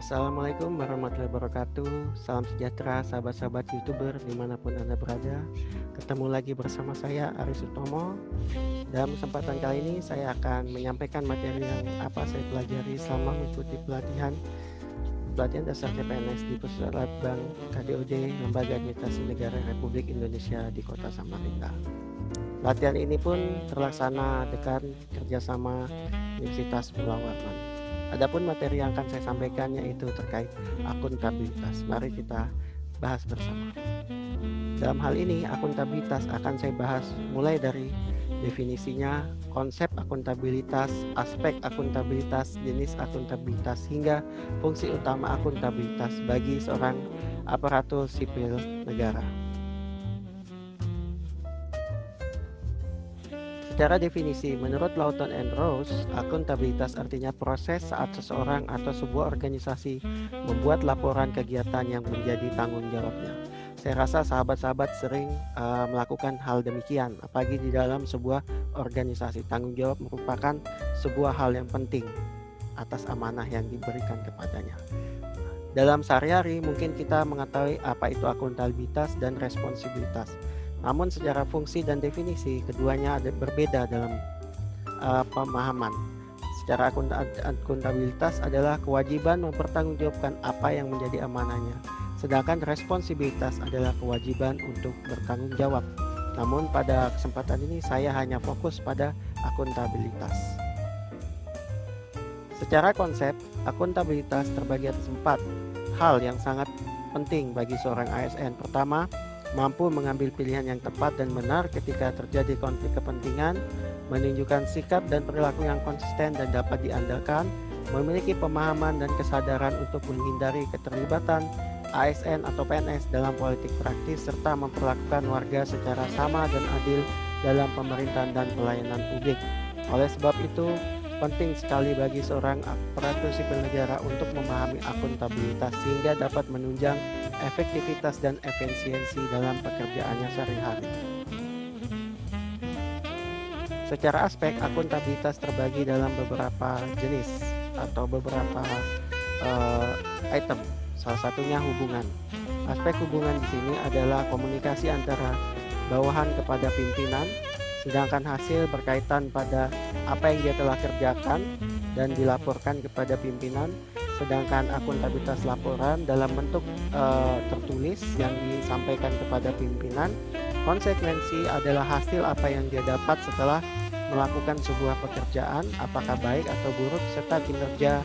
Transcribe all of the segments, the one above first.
Assalamualaikum warahmatullahi wabarakatuh. Salam sejahtera sahabat-sahabat YouTuber dimanapun Anda berada. Ketemu lagi bersama saya Aris Utomo. Dalam kesempatan kali ini saya akan menyampaikan materi yang saya pelajari selama mengikuti pelatihan dasar CPNS di Pusat Bank KDOD Lembaga Administrasi Negara Republik Indonesia di Kota Samarinda. Latihan ini pun terlaksana dengan kerjasama Universitas Pulau Warman. Adapun materi yang akan saya sampaikan yaitu terkait akuntabilitas. Mari kita bahas bersama. Dalam hal ini, akuntabilitas akan saya bahas mulai dari definisinya, konsep akuntabilitas, aspek akuntabilitas, jenis akuntabilitas, hingga fungsi utama akuntabilitas bagi seorang aparatur sipil negara. Secara definisi, menurut Lawton and Rose, akuntabilitas artinya proses saat seseorang atau sebuah organisasi membuat laporan kegiatan yang menjadi tanggung jawabnya. Saya rasa sahabat-sahabat sering melakukan hal demikian, apalagi di dalam sebuah organisasi. Tanggung jawab merupakan sebuah hal yang penting atas amanah yang diberikan kepadanya. Dalam sehari-hari mungkin kita mengetahui apa itu akuntabilitas dan responsibilitas. Namun secara fungsi dan definisi keduanya berbeda dalam pemahaman. Secara akuntabilitas adalah kewajiban mempertanggungjawabkan apa yang menjadi amanahnya. Sedangkan responsibilitas adalah kewajiban untuk bertanggung jawab. Namun pada kesempatan ini saya hanya fokus pada akuntabilitas. Secara konsep, akuntabilitas terbagi atas 4 hal yang sangat penting bagi seorang ASN. Pertama, mampu mengambil pilihan yang tepat dan benar ketika terjadi konflik kepentingan, menunjukkan sikap dan perilaku yang konsisten dan dapat diandalkan, memiliki pemahaman dan kesadaran untuk menghindari keterlibatan ASN atau PNS dalam politik praktis, serta memperlakukan warga secara sama dan adil dalam pemerintahan dan pelayanan publik. Oleh sebab itu, penting sekali bagi seorang aparatur sipil negara untuk memahami akuntabilitas sehingga dapat menunjang efektivitas dan efisiensi dalam pekerjaannya sehari-hari. Secara aspek, akuntabilitas terbagi dalam beberapa jenis atau beberapa item. Salah satunya hubungan. Aspek hubungan di sini adalah komunikasi antara bawahan kepada pimpinan, sedangkan hasil berkaitan pada apa yang dia telah kerjakan dan dilaporkan kepada pimpinan. Sedangkan akuntabilitas laporan dalam bentuk tertulis yang disampaikan kepada pimpinan. Konsekuensi adalah hasil apa yang dia dapat setelah melakukan sebuah pekerjaan, apakah baik atau buruk, serta kinerja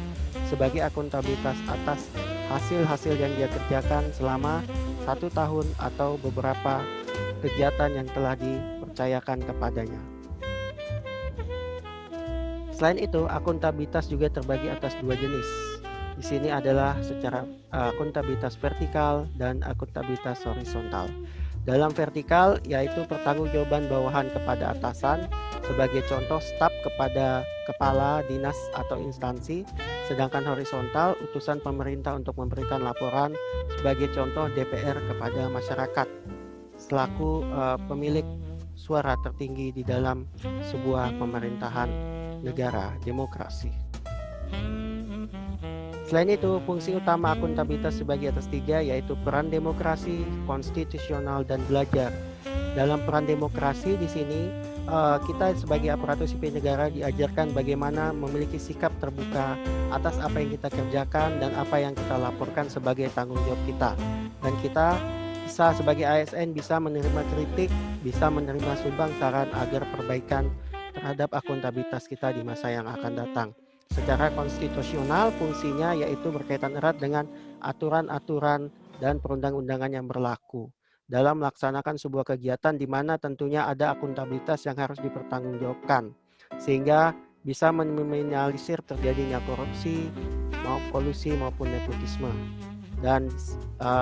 sebagai akuntabilitas atas hasil-hasil yang dia kerjakan selama 1 tahun atau beberapa kegiatan yang telah dipercayakan kepadanya. Selain itu, akuntabilitas juga terbagi atas 2 jenis. Di sini adalah secara akuntabilitas vertikal dan akuntabilitas horizontal. Dalam vertikal yaitu pertanggungjawaban bawahan kepada atasan, sebagai contoh staf kepada kepala dinas atau instansi, sedangkan horizontal utusan pemerintah untuk memberikan laporan, sebagai contoh DPR kepada masyarakat selaku pemilik suara tertinggi di dalam sebuah pemerintahan negara demokrasi. Selain itu, fungsi utama akuntabilitas sebagai atas 3 yaitu peran demokrasi, konstitusional, dan belajar. Dalam peran demokrasi di sini kita sebagai aparatur sipil negara diajarkan bagaimana memiliki sikap terbuka atas apa yang kita kerjakan dan apa yang kita laporkan sebagai tanggung jawab kita. Dan kita bisa sebagai ASN bisa menerima kritik, bisa menerima sumbang saran agar perbaikan terhadap akuntabilitas kita di masa yang akan datang. Secara konstitusional, fungsinya yaitu berkaitan erat dengan aturan-aturan dan perundang-undangan yang berlaku dalam melaksanakan sebuah kegiatan di mana tentunya ada akuntabilitas yang harus dipertanggungjawabkan, sehingga bisa meminimalisir terjadinya korupsi, kolusi maupun nepotisme. Dan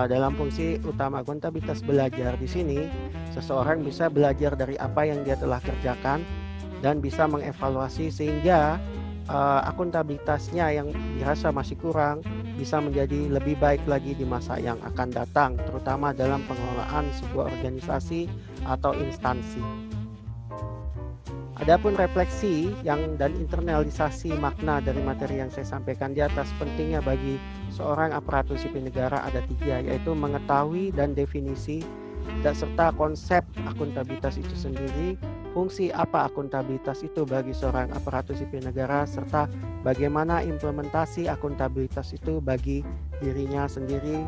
dalam fungsi utama akuntabilitas belajar di sini, seseorang bisa belajar dari apa yang dia telah kerjakan dan bisa mengevaluasi sehingga akuntabilitasnya yang dirasa masih kurang bisa menjadi lebih baik lagi di masa yang akan datang, terutama dalam pengelolaan sebuah organisasi atau instansi. Adapun refleksi dan internalisasi makna dari materi yang saya sampaikan di atas, pentingnya bagi seorang aparatur sipil negara ada 3, yaitu mengetahui dan definisi dan serta konsep akuntabilitas itu sendiri, fungsi apa akuntabilitas itu bagi seorang aparatur sipil negara, serta bagaimana implementasi akuntabilitas itu bagi dirinya sendiri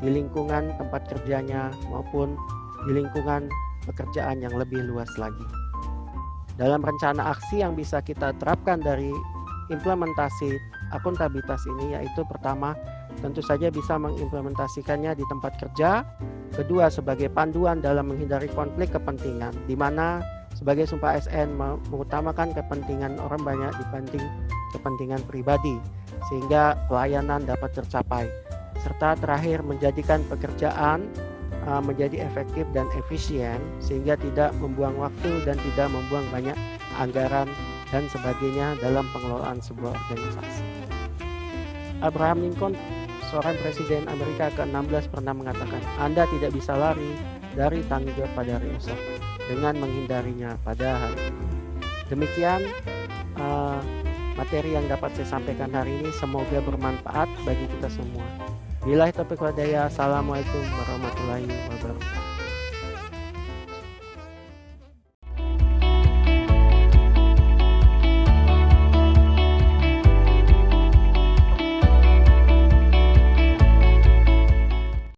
di lingkungan tempat kerjanya maupun di lingkungan pekerjaan yang lebih luas lagi. Dalam rencana aksi yang bisa kita terapkan dari implementasi akuntabilitas ini, yaitu pertama, tentu saja bisa mengimplementasikannya di tempat kerja. Kedua, sebagai panduan dalam menghindari konflik kepentingan, di mana sebagai sumpah ASN mengutamakan kepentingan orang banyak dibanding kepentingan pribadi, sehingga pelayanan dapat tercapai. Serta terakhir, menjadikan pekerjaan menjadi efektif dan efisien, sehingga tidak membuang waktu dan tidak membuang banyak anggaran dan sebagainya dalam pengelolaan sebuah organisasi. Abraham Lincoln, seorang presiden Amerika ke-16, pernah mengatakan, Anda tidak bisa lari dari tanggung jawab pada hari esok dengan menghindarinya pada hari ini. Demikian materi yang dapat saya sampaikan hari ini, semoga bermanfaat bagi kita semua. Billahi taufiq wal hidayah. Assalamualaikum warahmatullahi wabarakatuh.